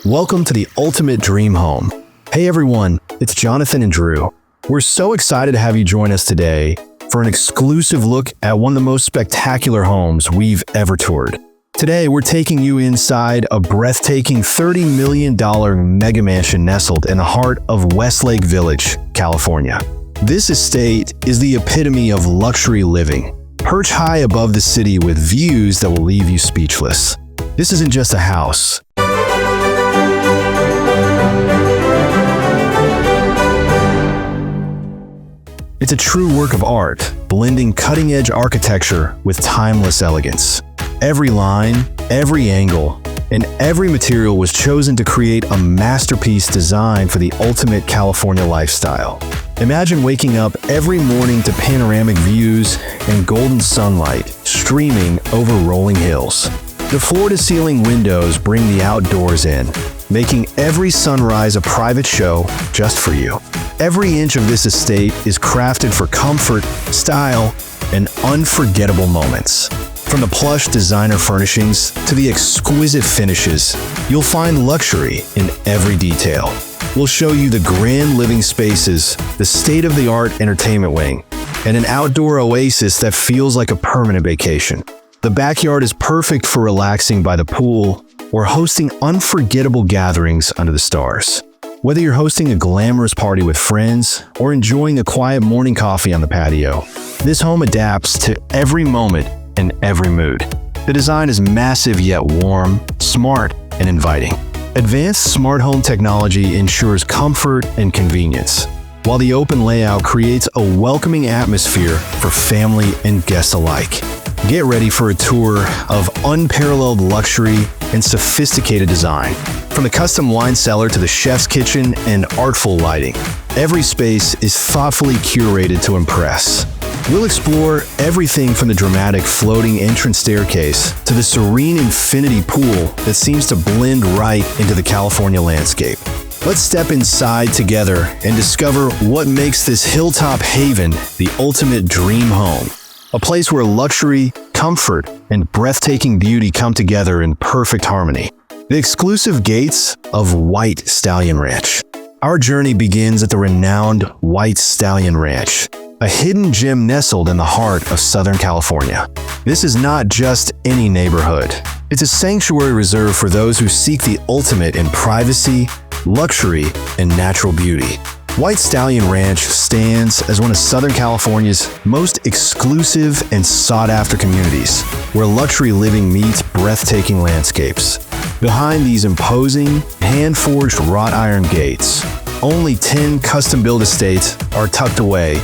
Welcome to the ultimate dream home. Hey everyone, it's Jonathan and Drew. We're so excited to have you join us today for an exclusive look at one of the most spectacular homes we've ever toured. Today, we're taking you inside a breathtaking $30 million mega mansion nestled in the heart of Westlake Village, California. This estate is the epitome of luxury living, perched high above the city with views that will leave you speechless. This isn't just a house. It's a true work of art, blending cutting-edge architecture with timeless elegance. Every line, every angle, and every material was chosen to create a masterpiece designed for the ultimate California lifestyle. Imagine waking up every morning to panoramic views and golden sunlight streaming over rolling hills. The floor-to-ceiling windows bring the outdoors in, making every sunrise a private show just for you. Every inch of this estate is crafted for comfort, style, and unforgettable moments. From the plush designer furnishings to the exquisite finishes, you'll find luxury in every detail. We'll show you the grand living spaces, the state-of-the-art entertainment wing, and an outdoor oasis that feels like a permanent vacation. The backyard is perfect for relaxing by the pool or hosting unforgettable gatherings under the stars. Whether you're hosting a glamorous party with friends or enjoying a quiet morning coffee on the patio, this home adapts to every moment and every mood. The design is massive yet warm, smart, and inviting. Advanced smart home technology ensures comfort and convenience, while the open layout creates a welcoming atmosphere for family and guests alike. Get ready for a tour of unparalleled luxury and sophisticated design. From the custom wine cellar to the chef's kitchen and artful lighting, every space is thoughtfully curated to impress. We'll explore everything from the dramatic floating entrance staircase to the serene infinity pool that seems to blend right into the California landscape. Let's step inside together and discover what makes this hilltop haven the ultimate dream home. A place where luxury, comfort, and breathtaking beauty come together in perfect harmony. The exclusive gates of White Stallion Ranch. Our journey begins at the renowned White Stallion Ranch, a hidden gem nestled in the heart of Southern California. This is not just any neighborhood. It's a sanctuary reserved for those who seek the ultimate in privacy, luxury, and natural beauty. White Stallion Ranch stands as one of Southern California's most exclusive and sought-after communities, where luxury living meets breathtaking landscapes. Behind these imposing, hand-forged wrought iron gates, only 10 custom-built estates are tucked away,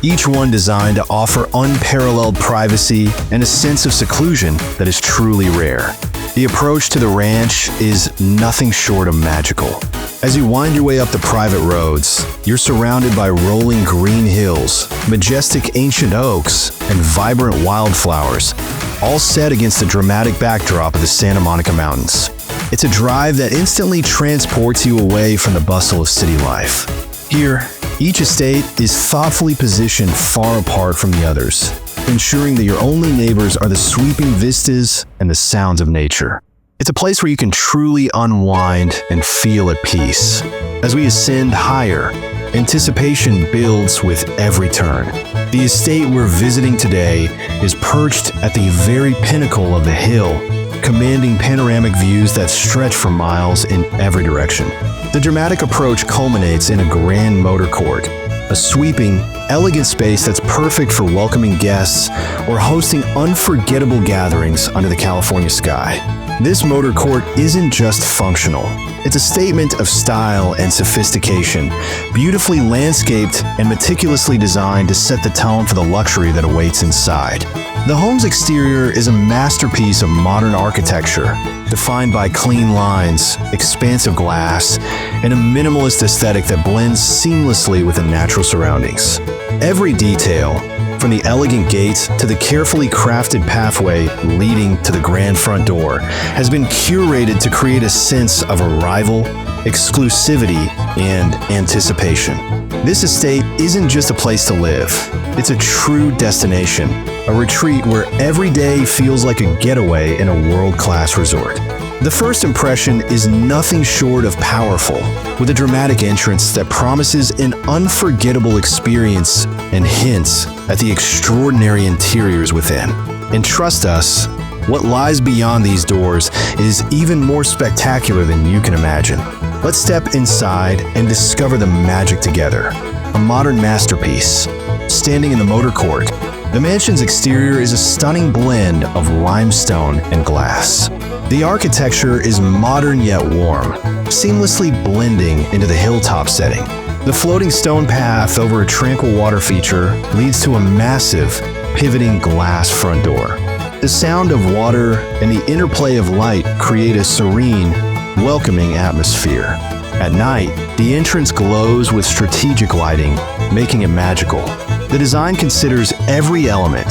each one designed to offer unparalleled privacy and a sense of seclusion that is truly rare. The approach to the ranch is nothing short of magical. As you wind your way up the private roads, you're surrounded by rolling green hills, majestic ancient oaks, and vibrant wildflowers, all set against the dramatic backdrop of the Santa Monica Mountains. It's a drive that instantly transports you away from the bustle of city life. Here, each estate is thoughtfully positioned far apart from the others, ensuring that your only neighbors are the sweeping vistas and the sounds of nature. It's a place where you can truly unwind and feel at peace. As we ascend higher, anticipation builds with every turn. The estate we're visiting today is perched at the very pinnacle of the hill, commanding panoramic views that stretch for miles in every direction. The dramatic approach culminates in a grand motor court, a sweeping, elegant space that's perfect for welcoming guests or hosting unforgettable gatherings under the California sky. This motor court isn't just functional. It's a statement of style and sophistication, beautifully landscaped and meticulously designed to set the tone for the luxury that awaits inside. The home's exterior is a masterpiece of modern architecture, defined by clean lines, expansive glass, and a minimalist aesthetic that blends seamlessly with the natural surroundings. Every detail, from the elegant gates to the carefully crafted pathway leading to the grand front door, has been curated to create a sense of arrival, exclusivity, and anticipation. This estate isn't just a place to live. It's a true destination, a retreat where every day feels like a getaway in a world-class resort. The first impression is nothing short of powerful, with a dramatic entrance that promises an unforgettable experience and hints at the extraordinary interiors within. And trust us, what lies beyond these doors is even more spectacular than you can imagine. Let's step inside and discover the magic together. A modern masterpiece. Standing in the motor court, the mansion's exterior is a stunning blend of limestone and glass. The architecture is modern yet warm, seamlessly blending into the hilltop setting. The floating stone path over a tranquil water feature leads to a massive, pivoting glass front door. The sound of water and the interplay of light create a serene, welcoming atmosphere. At night, the entrance glows with strategic lighting, making it magical. The design considers every element,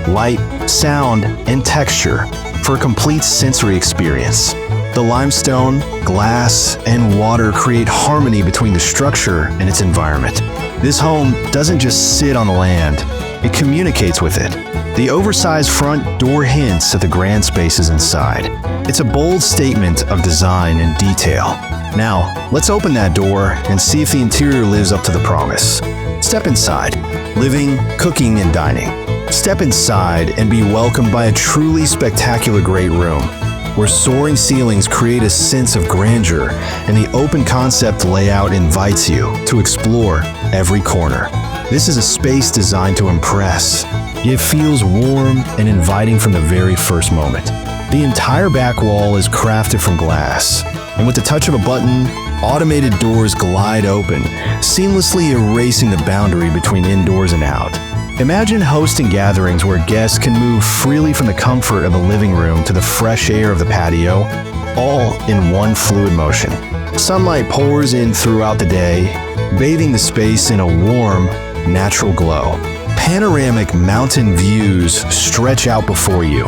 light, sound, and texture, for a complete sensory experience. The limestone, glass, and water create harmony between the structure and its environment. This home doesn't just sit on the land, it communicates with it. The oversized front door hints at the grand spaces inside. It's a bold statement of design and detail. Now, let's open that door and see if the interior lives up to the promise. Step inside. Living, cooking, and dining. Step inside and be welcomed by a truly spectacular great room, where soaring ceilings create a sense of grandeur and the open concept layout invites you to explore every corner. This is a space designed to impress, yet feels warm and inviting from the very first moment. The entire back wall is crafted from glass, and with the touch of a button, automated doors glide open, seamlessly erasing the boundary between indoors and out. Imagine hosting gatherings where guests can move freely from the comfort of the living room to the fresh air of the patio, all in one fluid motion. Sunlight pours in throughout the day, bathing the space in a warm, natural glow. Panoramic mountain views stretch out before you,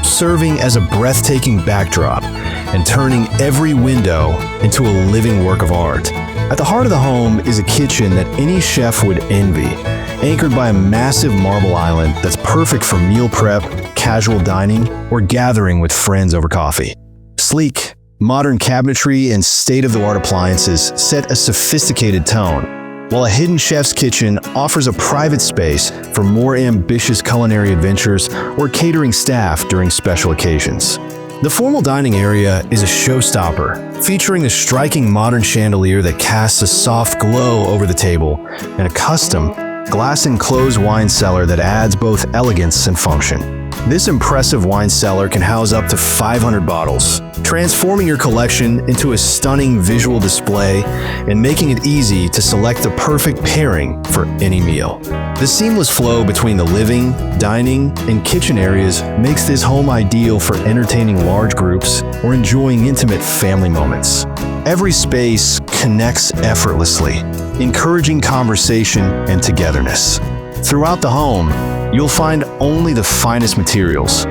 serving as a breathtaking backdrop and turning every window into a living work of art. At the heart of the home is a kitchen that any chef would envy, anchored by a massive marble island that's perfect for meal prep, casual dining, or gathering with friends over coffee. Sleek, modern cabinetry and state-of-the-art appliances set a sophisticated tone, while a hidden chef's kitchen offers a private space for more ambitious culinary adventures or catering staff during special occasions. The formal dining area is a showstopper, featuring a striking modern chandelier that casts a soft glow over the table and a custom glass-enclosed wine cellar that adds both elegance and function. This impressive wine cellar can house up to 500 bottles, transforming your collection into a stunning visual display and making it easy to select the perfect pairing for any meal. The seamless flow between the living, dining, and kitchen areas makes this home ideal for entertaining large groups or enjoying intimate family moments. Every space connects effortlessly, encouraging conversation and togetherness. Throughout the home, you'll find only the finest materials.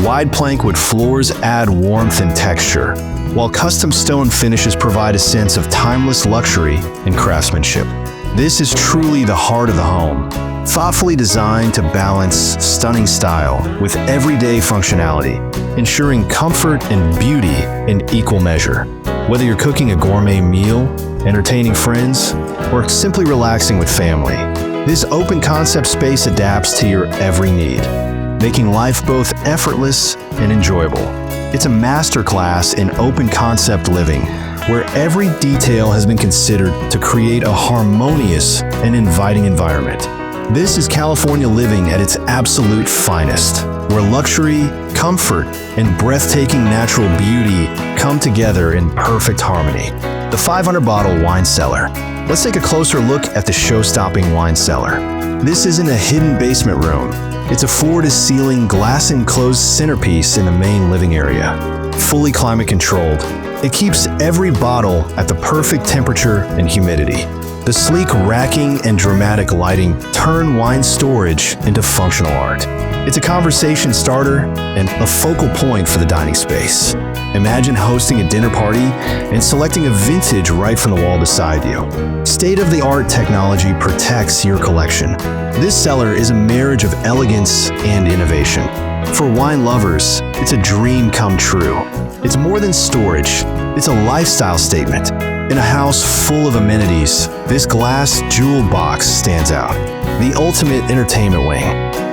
Wide plankwood floors add warmth and texture, while custom stone finishes provide a sense of timeless luxury and craftsmanship. This is truly the heart of the home, thoughtfully designed to balance stunning style with everyday functionality, ensuring comfort and beauty in equal measure. Whether you're cooking a gourmet meal, entertaining friends, or simply relaxing with family, this open concept space adapts to your every need, making life both effortless and enjoyable. It's a masterclass in open concept living, where every detail has been considered to create a harmonious and inviting environment. This is California living at its absolute finest, where luxury, comfort, and breathtaking natural beauty come together in perfect harmony. The 500-bottle wine cellar. Let's take a closer look at the show-stopping wine cellar. This isn't a hidden basement room. It's a floor-to-ceiling, glass-enclosed centerpiece in the main living area, fully climate-controlled. It keeps every bottle at the perfect temperature and humidity. The sleek racking and dramatic lighting turn wine storage into functional art. It's a conversation starter and a focal point for the dining space. Imagine hosting a dinner party and selecting a vintage right from the wall beside you. State-of-the-art technology protects your collection. This cellar is a marriage of elegance and innovation. For wine lovers, it's a dream come true. It's more than storage, it's a lifestyle statement. In a house full of amenities, this glass jeweled box stands out. The ultimate entertainment wing.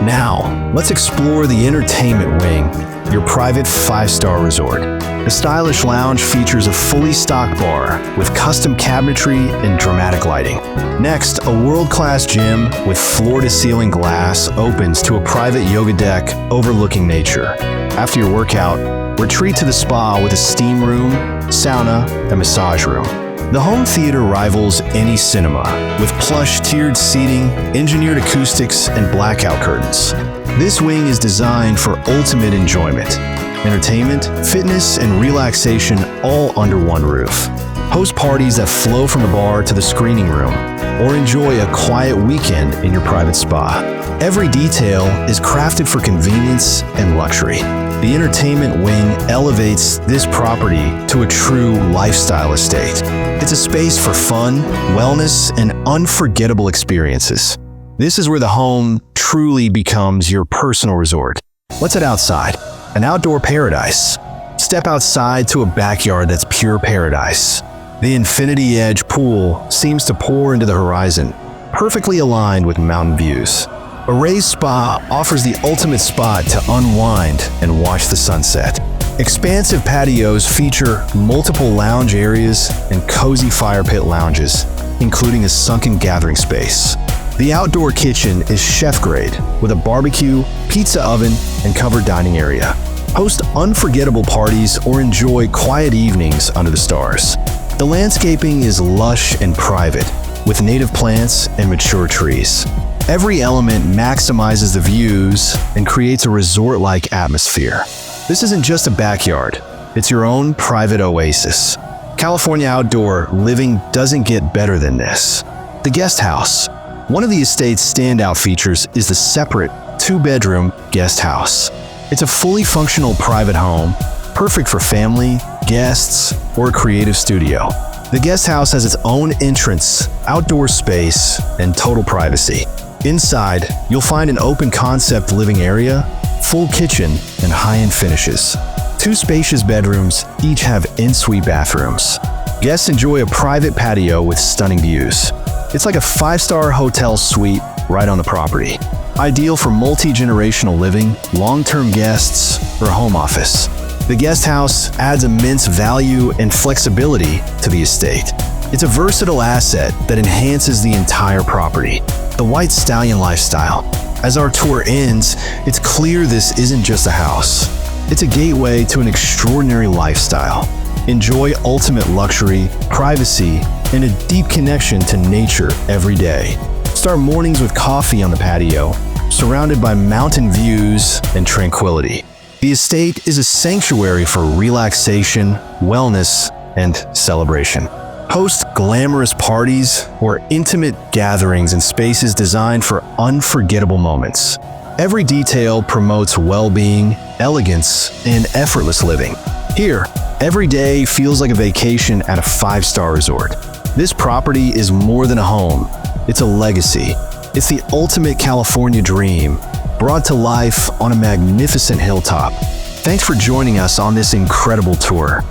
Now, let's explore the entertainment wing, your private 5-star resort. The stylish lounge features a fully stocked bar with custom cabinetry and dramatic lighting. Next, a world-class gym with floor-to-ceiling glass opens to a private yoga deck overlooking nature. After your workout, retreat to the spa with a steam room, sauna, and massage room. The home theater rivals any cinema, with plush tiered seating, engineered acoustics, and blackout curtains. This wing is designed for ultimate enjoyment. Entertainment, fitness, and relaxation all under one roof. Host parties that flow from the bar to the screening room, or enjoy a quiet weekend in your private spa. Every detail is crafted for convenience and luxury. The entertainment wing elevates this property to a true lifestyle estate. It's a space for fun, wellness, and unforgettable experiences. This is where the home truly becomes your personal resort. Let's head outside. An outdoor paradise. Step outside to a backyard that's pure paradise. The infinity edge pool seems to pour into the horizon, perfectly aligned with mountain views. A raised spa offers the ultimate spot to unwind and watch the sunset. Expansive patios feature multiple lounge areas and cozy fire pit lounges, including a sunken gathering space. The outdoor kitchen is chef-grade with a barbecue, pizza oven, and covered dining area. Host unforgettable parties or enjoy quiet evenings under the stars. The landscaping is lush and private, with native plants and mature trees. Every element maximizes the views and creates a resort-like atmosphere. This isn't just a backyard, it's your own private oasis. California outdoor living doesn't get better than this. The guest house. One of the estate's standout features is the separate 2-bedroom guest house. It's a fully functional private home, perfect for family, guests, or a creative studio. The guest house has its own entrance, outdoor space, and total privacy. Inside, you'll find an open-concept living area, full kitchen, and high-end finishes. 2 spacious bedrooms each have en-suite bathrooms. Guests enjoy a private patio with stunning views. It's like a 5-star hotel suite right on the property. Ideal for multi-generational living, long-term guests, or a home office. The guest house adds immense value and flexibility to the estate. It's a versatile asset that enhances the entire property. The White Stallion lifestyle. As our tour ends, it's clear this isn't just a house. It's a gateway to an extraordinary lifestyle. Enjoy ultimate luxury, privacy, and a deep connection to nature every day. Start mornings with coffee on the patio, surrounded by mountain views and tranquility. The estate is a sanctuary for relaxation, wellness, and celebration. Host glamorous parties or intimate gatherings in spaces designed for unforgettable moments. Every detail promotes well-being, elegance, and effortless living. Here, every day feels like a vacation at a 5-star resort. This property is more than a home. It's a legacy. It's the ultimate California dream, brought to life on a magnificent hilltop. Thanks for joining us on this incredible tour.